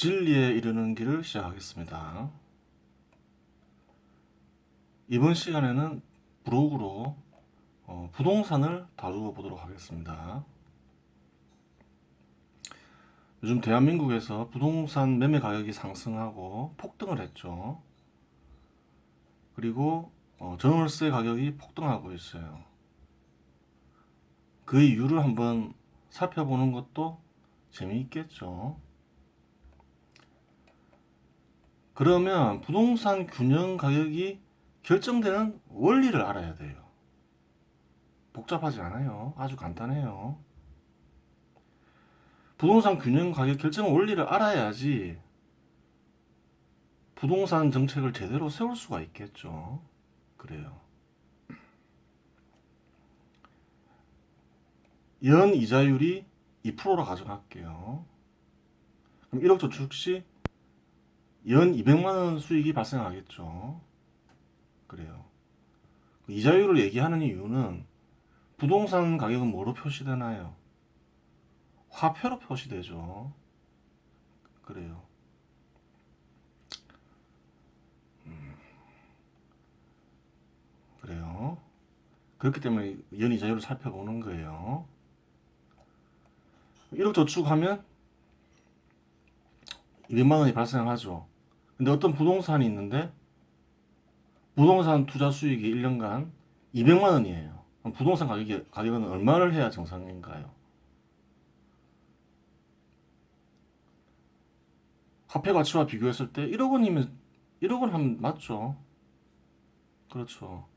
진리에 이르는 길을 시작하겠습니다. 이번 시간에는 브로그로 부동산을 다루어 보도록 하겠습니다. 요즘 대한민국에서 부동산 매매 가격이 상승하고 폭등을 했죠. 그리고 전월세 가격이 폭등하고 있어요. 그 이유를 한번 살펴보는 것도 재미있겠죠. 그러면 부동산 균형 가격이 결정되는 원리를 알아야 돼요. 복잡하지 않아요. 아주 간단해요. 부동산 균형 가격 결정 원리를 알아야지 부동산 정책을 제대로 세울 수가 있겠죠. 그래요. 연 이자율이 2%로 가정할게요. 그럼 1억 저축 시 연 200만 원 수익이 발생하겠죠. 그래요. 이자율을 얘기하는 이유는 부동산 가격은 뭐로 표시되나요? 화폐로 표시되죠. 그래요. 그래요. 그렇기 때문에 연 이자율을 살펴보는 거예요. 1억 저축하면 200만 원이 발생하죠. 근데 어떤 부동산이 있는데 부동산 투자 수익이 1년간 200만 원이에요. 그럼 부동산 가격은 얼마를 해야 정상인가요? 화폐 가치와 비교했을 때 1억 원이면 1억 원 하면 맞죠? 그렇죠.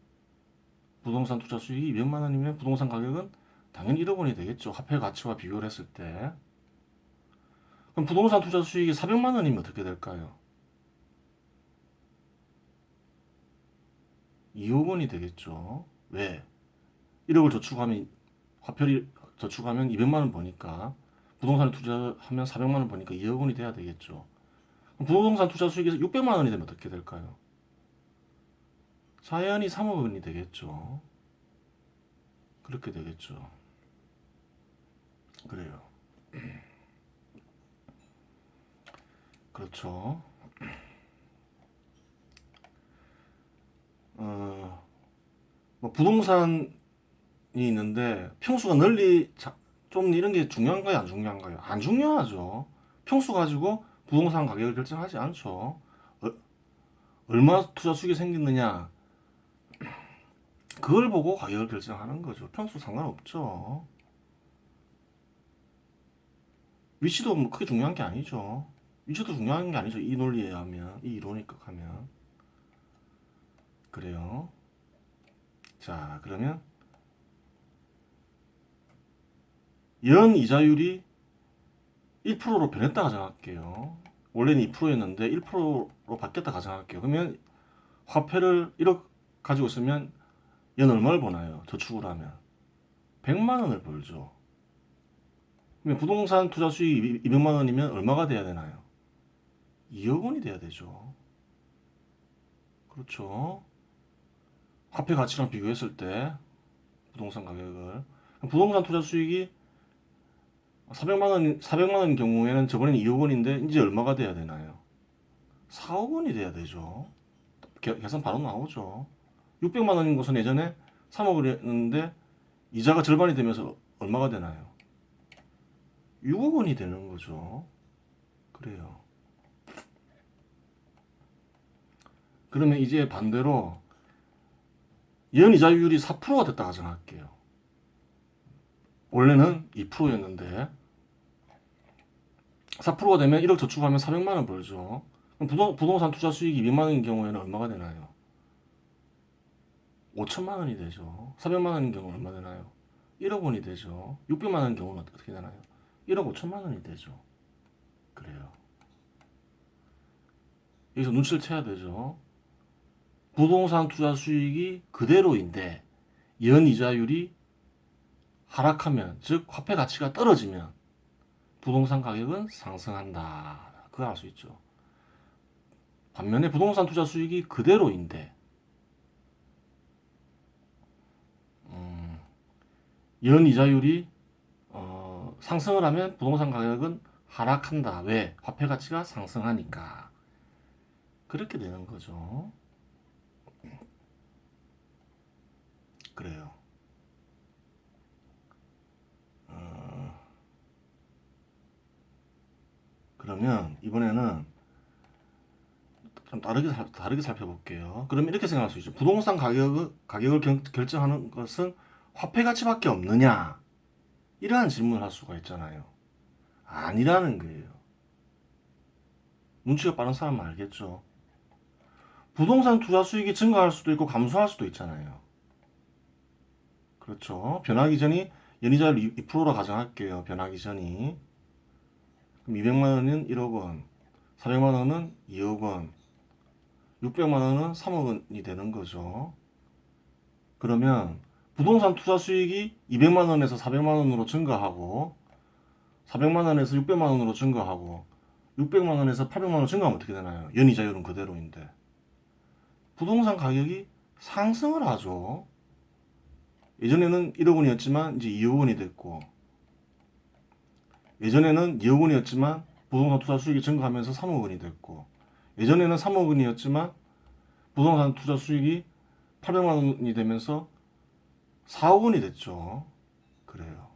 부동산 투자 수익이 200만 원이면 부동산 가격은 당연히 1억 원이 되겠죠. 화폐 가치와 비교를 했을 때. 그럼 부동산 투자 수익이 400만 원이면 어떻게 될까요? 2억 원이 되겠죠. 왜? 1억을 저축하면 화폐를 저축하면 200만 원 버니까 부동산을 투자하면 400만 원 버니까 2억 원이 돼야 되겠죠. 부동산 투자 수익이 600만 원이 되면 어떻게 될까요? 자연히 3억 원이 되겠죠. 그렇게 되겠죠. 그래요. 그렇죠. 뭐 부동산이 있는데 평수가 좀 이런 게 중요한가요? 안 중요한가요? 안 중요하죠. 평수 가지고 부동산 가격을 결정하지 않죠. 얼마 투자 수익이 생겼느냐 그걸 보고 가격을 결정하는 거죠. 평수 상관없죠. 위치도 뭐 크게 중요한 게 아니죠. 위치도 중요한 게 아니죠. 이 논리에 하면, 이 이론에 하면. 그래요. 자, 그러면 연 이자율이 1%로 변했다 가정할게요. 원래는 2%였는데 1%로 바뀌었다 가정할게요. 그러면 화폐를 1억 가지고 있으면 연 얼마를 버나요? 저축을 하면 100만 원을 벌죠. 그러면 부동산 투자 수익이 200만 원이면 얼마가 돼야 되나요? 2억 원이 돼야 되죠. 그렇죠. 화폐 가치랑 비교했을 때 부동산 가격을 부동산 투자 수익이 400만 원인 경우에는 저번에는 2억 원인데 이제 얼마가 돼야 되나요? 4억 원이 돼야 되죠. 계산 바로 나오죠. 600만 원인 것은 예전에 3억을 했는데 이자가 절반이 되면서 얼마가 되나요? 6억 원이 되는 거죠. 그래요. 그러면 이제 반대로 연이자율이 4%가 됐다 가정할게요. 원래는 2%였는데 4%가 되면 1억 저축하면 400만 원 벌죠. 그럼 부동산 투자 수익이 200만 원인 경우에는 얼마가 되나요? 5천만 원이 되죠. 400만 원인 경우는 얼마 되나요? 1억 원이 되죠. 600만 원인 경우는 어떻게 되나요? 1억 5천만 원이 되죠. 그래요. 여기서 눈치를 채야 되죠. 부동산 투자 수익이 그대로인데 연이자율이 하락하면, 즉 화폐 가치가 떨어지면 부동산 가격은 상승한다. 그걸 알 수 있죠. 반면에 부동산 투자 수익이 그대로인데 연 이자율이 상승을 하면 부동산 가격은 하락한다. 왜? 화폐 가치가 상승하니까. 그렇게 되는 거죠. 그래요. 그러면 이번에는 좀 다르게 살펴볼게요. 그럼 이렇게 생각할 수 있죠. 부동산 가격을 결정하는 것은 화폐 가치밖에 없느냐? 이러한 질문을 할 수가 있잖아요. 아니라는 거예요. 눈치가 빠른 사람은 알겠죠. 부동산 투자 수익이 증가할 수도 있고 감소할 수도 있잖아요. 그렇죠. 변하기 전이 연이자율 2%로 가정할게요. 변하기 전이. 그럼 200만 원은 1억 원, 400만 원은 2억 원, 600만 원은 3억 원이 되는 거죠. 그러면 부동산 투자 수익이 200만 원에서 400만 원으로 증가하고 400만 원에서 600만 원으로 증가하고 600만 원에서 800만 원 증가하면 어떻게 되나요? 연이자율은 그대로인데 부동산 가격이 상승을 하죠. 예전에는 1억 원이었지만 이제 2억 원이 됐고 예전에는 2억 원이었지만 부동산 투자 수익이 증가하면서 3억 원이 됐고 예전에는 3억 원이었지만 부동산 투자 수익이 800만 원이 되면서 4억 원이 됐죠. 그래요.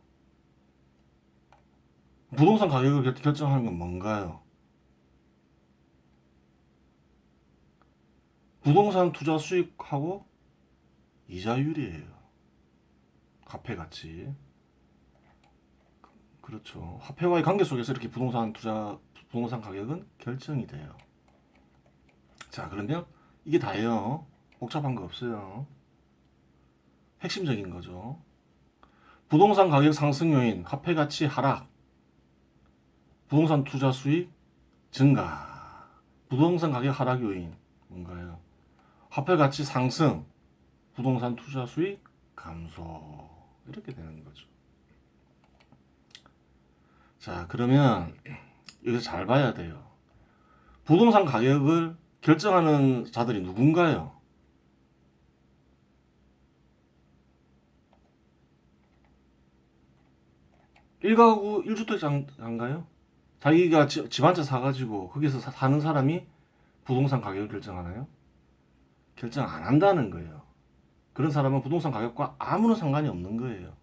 부동산 가격을 결정하는 건 뭔가요? 부동산 투자 수익하고 이자율이에요. 화폐 가치. 그렇죠. 화폐와의 관계 속에서 이렇게 부동산 가격은 결정이 돼요. 자, 그러면 이게 다예요. 복잡한 거 없어요. 핵심적인 거죠. 부동산 가격 상승 요인, 화폐 가치 하락, 부동산 투자 수익 증가, 부동산 가격 하락 요인 뭔가요? 화폐 가치 상승, 부동산 투자 수익 감소 이렇게 되는 거죠. 자, 그러면 여기서 잘 봐야 돼요. 부동산 가격을 결정하는 자들이 누군가요? 일가구 1주택자인가요? 자기가 집 한 채 사가지고 거기서 사는 사람이 부동산 가격을 결정하나요? 결정 안 한다는 거예요. 그런 사람은 부동산 가격과 아무런 상관이 없는 거예요.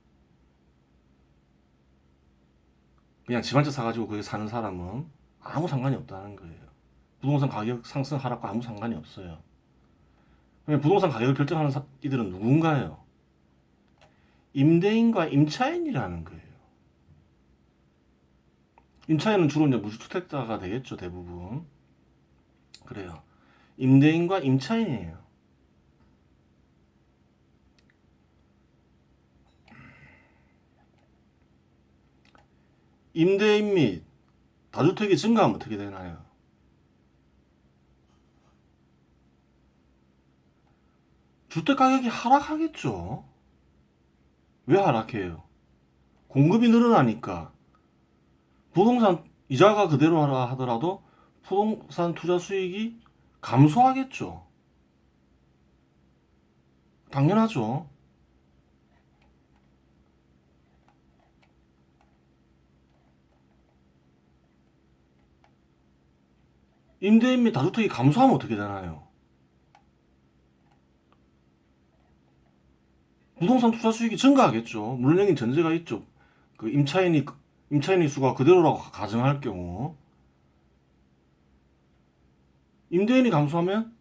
그냥 집 한 채 사가지고 거기 사는 사람은 아무 상관이 없다는 거예요. 부동산 가격 상승 하락과 아무 상관이 없어요. 그러면 부동산 가격을 결정하는 이들은 누군가요? 임대인과 임차인이라는 거예요. 임차인은 주로 이제 무주택자가 되겠죠, 대부분. 그래요. 임대인과 임차인이에요. 임대인 및 다주택이 증가하면 어떻게 되나요? 주택 가격이 하락하겠죠. 왜 하락해요? 공급이 늘어나니까 부동산 이자가 그대로 하더라도 부동산 투자 수익이 감소하겠죠. 당연하죠. 임대인 및 다주택이 감소하면 어떻게 되나요? 부동산 투자 수익이 증가하겠죠. 물론 여긴 전제가 있죠. 그 임차인의 수가 그대로라고 가정할 경우 임대인이 감소하면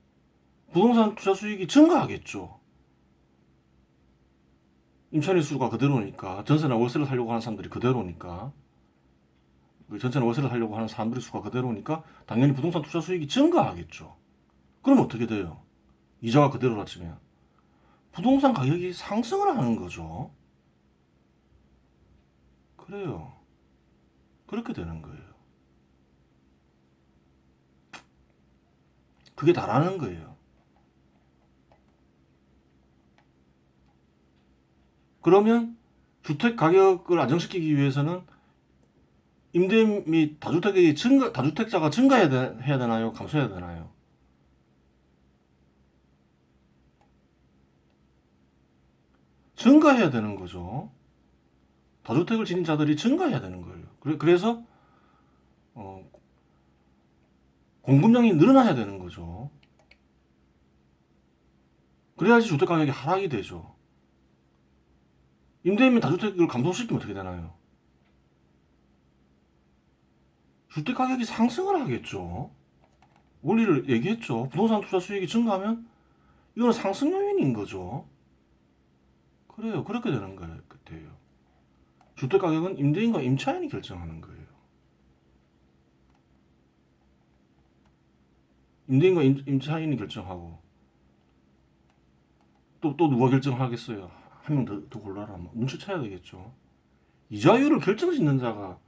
부동산 투자 수익이 증가하겠죠. 임차인의 수가 그대로니까 전세나 월세를 살려고 하는 사람들이 그대로니까 그 전세나 월세를 살려고 하는 사람들의 수가 그대로니까 당연히 부동산 투자 수익이 증가하겠죠. 그럼 어떻게 돼요? 이자가 그대로라 치면 부동산 가격이 상승을 하는 거죠. 그래요. 그렇게 되는 거예요. 그게 다라는 거예요. 그러면 주택 가격을 안정시키기 위해서는 임대 및 다주택자가 해야 되나요? 감소해야 되나요? 증가해야 되는 거죠. 다주택을 지닌 자들이 증가해야 되는 거예요. 그래서 어, 공급량이 늘어나야 되는 거죠. 그래야지 주택 가격이 하락이 되죠. 임대인 및 다주택을 감소시키면 어떻게 되나요? 주택 가격이 상승을 하겠죠. 원리를 얘기했죠. 부동산 투자 수익이 증가하면 이거는 상승 요인인 거죠. 그래요. 그렇게 되는 거예요. 그때요. 주택 가격은 임대인과 임차인이 결정하는 거예요. 임대인과 임차인이 결정하고 또 누가 결정하겠어요? 한 명 더 골라라. 눈치채야 되겠죠. 이자율을 결정짓는 자가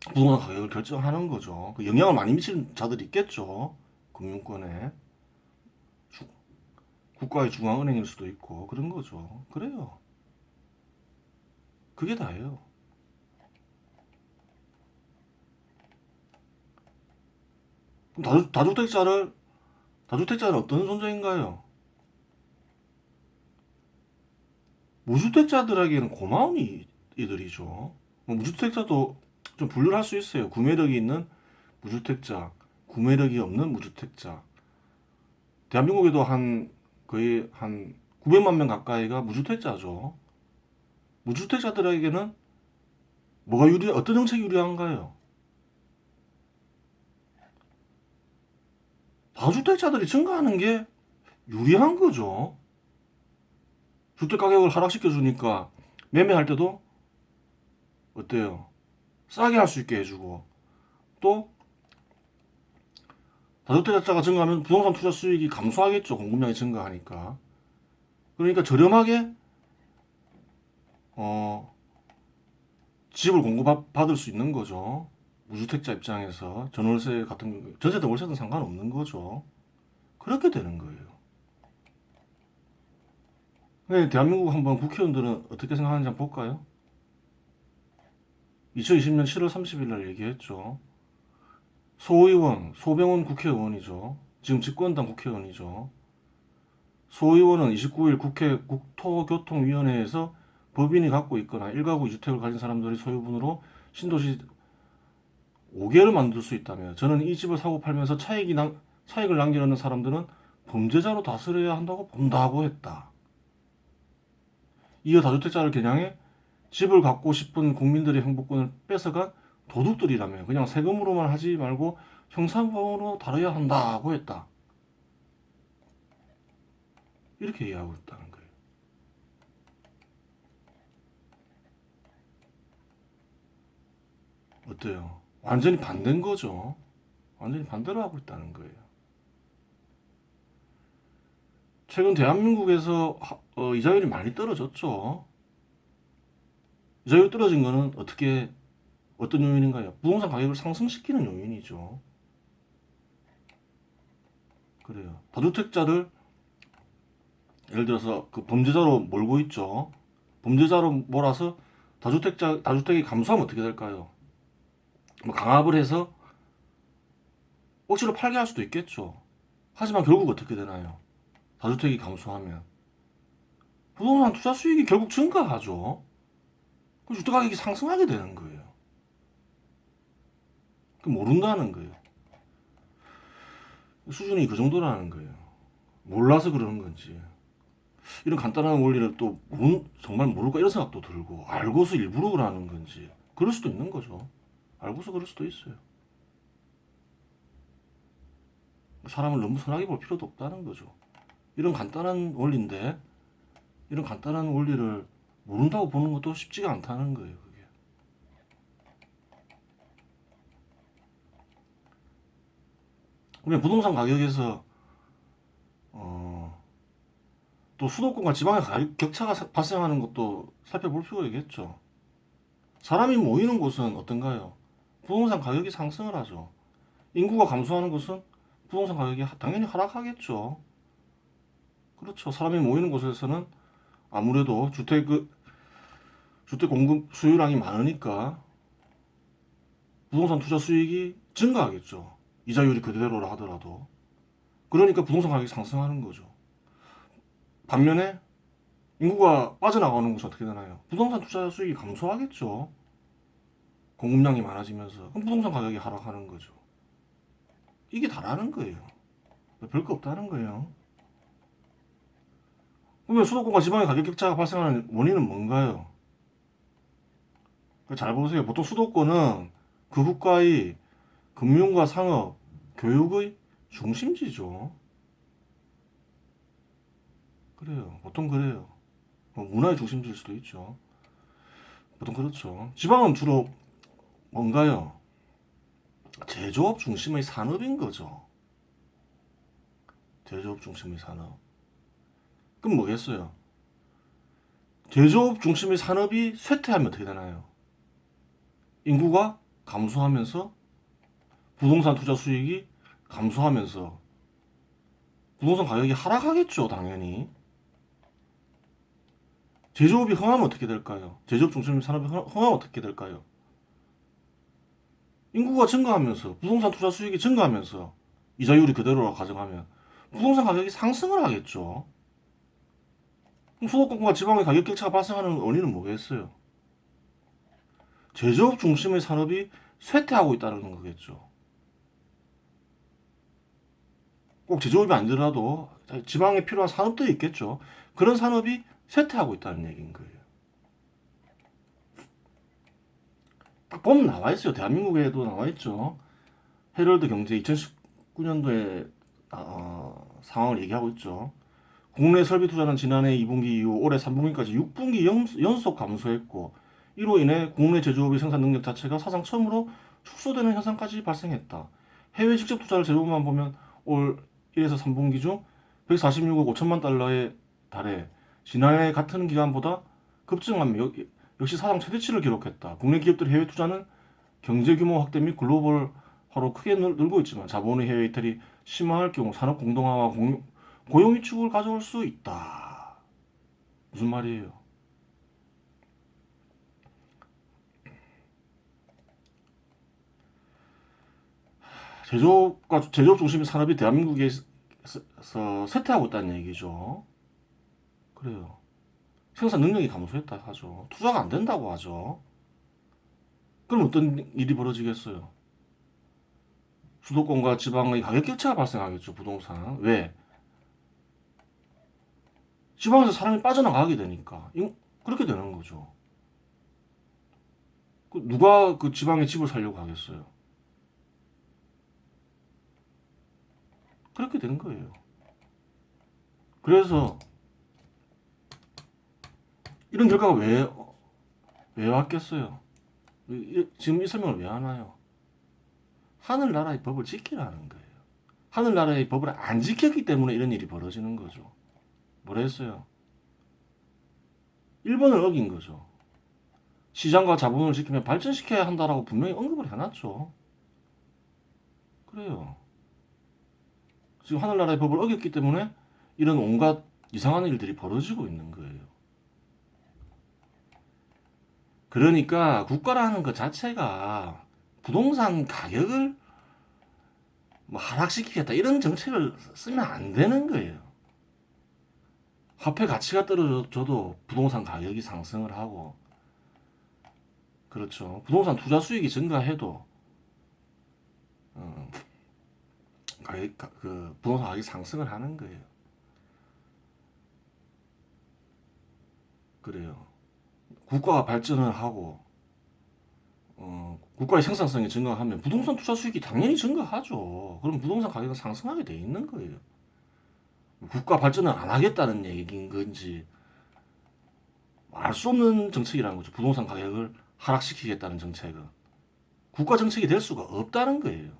부동산 가격을 결정하는 거죠. 그 영향을 많이 미치는 자들이 있겠죠. 금융권에 국가의 중앙은행일 수도 있고 그런 거죠. 그래요. 그게 다예요. 그럼 다주택자는 어떤 존재인가요? 무주택자들에게는 고마운 이들이죠. 무주택자도 좀 분류를 할 수 있어요. 구매력이 있는 무주택자, 구매력이 없는 무주택자. 대한민국에도 거의 한 900만 명 가까이가 무주택자죠. 무주택자들에게는 어떤 정책이 유리한가요? 다주택자들이 증가하는 게 유리한 거죠. 주택 가격을 하락시켜 주니까 매매할 때도 어때요? 싸게 할 수 있게 해주고 또 다주택자가 증가하면 부동산 투자 수익이 감소하겠죠. 공급량이 증가하니까. 그러니까 저렴하게 집을 공급받을 수 있는 거죠. 무주택자 입장에서 전월세 같은 전세든 월세든 상관없는 거죠. 그렇게 되는 거예요. 네, 대한민국 한번 국회의원들은 어떻게 생각하는지 한번 볼까요? 2020년 7월 30일 날 얘기했죠. 소의원, 소병훈 국회의원이죠. 지금 집권당 국회의원이죠. 소의원은 29일 국회 국토교통위원회에서 법인이 갖고 있거나 1가구 2주택을 가진 사람들이 소유분으로 신도시 5개를 만들 수 있다며 저는 이 집을 사고 팔면서 차익을 남기려는 사람들은 범죄자로 다스려야 한다고 본다고 했다. 이어 다주택자를 겨냥해 집을 갖고 싶은 국민들의 행복권을 뺏어간 도둑들이라며 그냥 세금으로만 하지 말고 형사법으로 다뤄야 한다고 했다. 이렇게 이해하고 있다는 거예요. 어때요? 완전히 반대인 거죠. 완전히 반대로 하고 있다는 거예요. 최근 대한민국에서 이자율이 많이 떨어졌죠. 이자율 떨어진 거는 어떤 요인인가요? 부동산 가격을 상승시키는 요인이죠. 그래요. 다주택자를 예를 들어서 그 범죄자로 몰고 있죠. 범죄자로 몰아서 다주택이 감소하면 어떻게 될까요? 뭐 강압을 해서 억지로 팔게 할 수도 있겠죠. 하지만 결국 어떻게 되나요? 다주택이 감소하면 부동산 투자 수익이 결국 증가하죠. 그럼 주택 가격이 상승하게 되는 거예요. 모른다는 거예요. 수준이 그 정도라는 거예요. 몰라서 그러는 건지. 이런 간단한 원리를 또 정말 모를까 이런 생각도 들고 알고서 일부러 그러는 건지 그럴 수도 있는 거죠. 알고서 그럴 수도 있어요. 사람을 너무 선하게 볼 필요도 없다는 거죠. 이런 간단한 원리인데 이런 간단한 원리를 모른다고 보는 것도 쉽지가 않다는 거예요. 그게. 그러면 부동산 가격에서 또 수도권과 지방의 격차가 발생하는 것도 살펴볼 필요가 있겠죠. 사람이 모이는 곳은 어떤가요? 부동산 가격이 상승을 하죠. 인구가 감소하는 곳은 부동산 가격이 당연히 하락하겠죠. 그렇죠. 사람이 모이는 곳에서는 아무래도 주택 공급 수요량이 많으니까 부동산 투자 수익이 증가하겠죠. 이자율이 그대로라 하더라도. 그러니까 부동산 가격이 상승하는 거죠. 반면에 인구가 빠져나가는 곳은 어떻게 되나요? 부동산 투자 수익이 감소하겠죠. 공급량이 많아지면서 그럼 부동산 가격이 하락하는 거죠. 이게 다라는 거예요. 별거 없다는 거예요. 그러면 수도권과 지방의 가격 격차가 발생하는 원인은 뭔가요? 잘 보세요. 보통 수도권은 그 국가의 금융과 상업, 교육의 중심지죠. 그래요. 보통 그래요. 문화의 중심지일 수도 있죠. 보통 그렇죠. 지방은 주로 뭔가요? 제조업 중심의 산업인 거죠. 제조업 중심의 산업. 그럼 뭐겠어요? 제조업 중심의 산업이 쇠퇴하면 어떻게 되나요? 인구가 감소하면서 부동산 투자 수익이 감소하면서 부동산 가격이 하락하겠죠, 당연히. 제조업이 흥하면 어떻게 될까요? 제조업 중심 산업이 흥하면 어떻게 될까요? 인구가 증가하면서 부동산 투자 수익이 증가하면서 이자율이 그대로 가져가면 부동산 가격이 상승을 하겠죠. 그럼 수도권과 지방의 가격 격차가 발생하는 원인은 뭐겠어요? 제조업 중심의 산업이 쇠퇴하고 있다는 거겠죠. 꼭 제조업이 아니더라도 지방에 필요한 산업들이 있겠죠. 그런 산업이 쇠퇴하고 있다는 얘기인 거예요. 딱 보면 나와 있어요. 대한민국에도 나와 있죠. 헤럴드 경제 2019년도에 상황을 얘기하고 있죠. 국내 설비 투자는 지난해 2분기 이후 올해 3분기까지 6분기 연속 감소했고 이로 인해 국내 제조업의 생산 능력 자체가 사상 처음으로 축소되는 현상까지 발생했다. 해외 직접 투자를 제조업만 보면 올 1에서 3분기 중 146억 5천만 달러에 달해 지난해 같은 기간보다 급증하며 역시 사상 최대치를 기록했다. 국내 기업들의 해외 투자는 경제 규모 확대 및 글로벌화로 크게 늘고 있지만 자본의 해외 이탈이 심화할 경우 산업 공동화와 고용 위축을 가져올 수 있다. 무슨 말이에요? 제조업 중심의 산업이 대한민국에서 쇠퇴하고 있다는 얘기죠. 그래요. 생산 능력이 감소했다 하죠. 투자가 안 된다고 하죠. 그럼 어떤 일이 벌어지겠어요? 수도권과 지방의 가격 격차가 발생하겠죠. 부동산. 왜? 지방에서 사람이 빠져나가게 되니까. 그렇게 되는 거죠. 누가 그 지방에 집을 살려고 하겠어요? 그렇게 된 거예요. 그래서 이런 결과가 왜 왔겠어요? 지금 이 설명을 왜 하나요? 하늘나라의 법을 지키라는 거예요. 하늘나라의 법을 안 지켰기 때문에 이런 일이 벌어지는 거죠. 뭐라 했어요? 1번을 어긴 거죠. 시장과 자본을 지키며 발전시켜야 한다라고 분명히 언급을 해놨죠. 그래요. 지금 하늘나라의 법을 어겼기 때문에 이런 온갖 이상한 일들이 벌어지고 있는 거예요. 그러니까 국가라는 것 자체가 부동산 가격을 뭐 하락시키겠다 이런 정책을 쓰면 안 되는 거예요. 화폐 가치가 떨어져도 부동산 가격이 상승을 하고 그렇죠. 부동산 투자 수익이 증가해도 어, 그 부동산 가격이 상승을 하는 거예요. 그래요. 국가가 발전을 하고 국가의 생산성이 증가하면 부동산 투자 수익이 당연히 증가하죠. 그럼 부동산 가격은 상승하게 돼 있는 거예요. 국가 발전을 안 하겠다는 얘기인 건지 알 수 없는 정책이라는 거죠. 부동산 가격을 하락시키겠다는 정책은 국가 정책이 될 수가 없다는 거예요.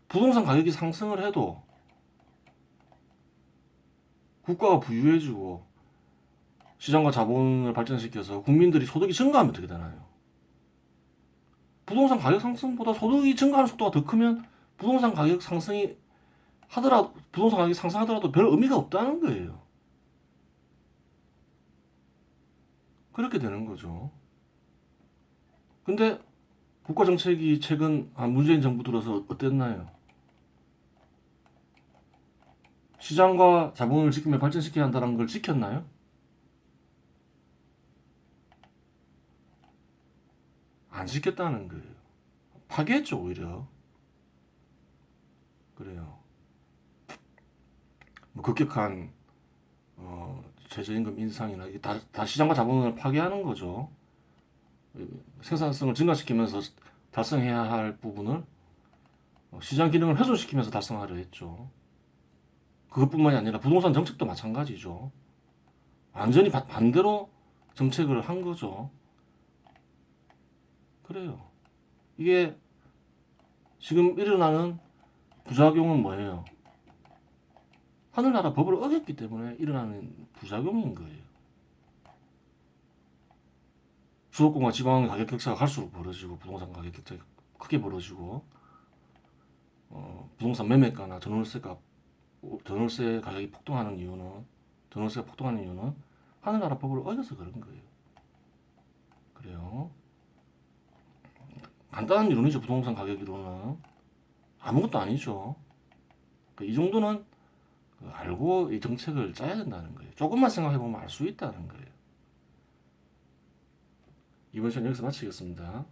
부동산 가격이 상승을 해도 국가가 부유해지고 시장과 자본을 발전시켜서 국민들이 소득이 증가하면 어떻게 되나요? 부동산 가격 상승보다 소득이 증가하는 속도가 더 크면 부동산 가격 상승이 하더라도 부동산 가격이 상승하더라도 별 의미가 없다는 거예요. 그렇게 되는 거죠. 근데 국가 정책이 최근 문재인 정부 들어서 어땠나요? 시장과 자본을 지키며 발전시켜야 한다는 걸 지켰나요? 안 짓겠다는 거예요. 파괴했죠, 오히려. 그래요. 뭐 급격한 최저임금 인상이나 이게 다 시장과 자본을 파괴하는 거죠. 생산성을 증가시키면서 달성해야 할 부분을 시장 기능을 훼손시키면서 달성하려 했죠. 그것뿐만이 아니라 부동산 정책도 마찬가지죠. 완전히 반대로 정책을 한 거죠. 그래요. 이게 지금 일어나는 부작용은 뭐예요? 하늘나라 법을 어겼기 때문에 일어나는 부작용인 거예요. 수도권과 지방 가격 격차가 갈수록 벌어지고 부동산 가격 격차가 크게 벌어지고 부동산 매매가나 전월세 가격이 폭등하는 이유는 전월세가 폭등하는 이유는 하늘나라 법을 어겨서 그런 거예요. 그래요. 간단한 이론이죠. 부동산 가격 이론은 아무것도 아니죠. 이 정도는 알고 이 정책을 짜야 된다는 거예요. 조금만 생각해 보면 알 수 있다는 거예요. 이번 시간 여기서 마치겠습니다.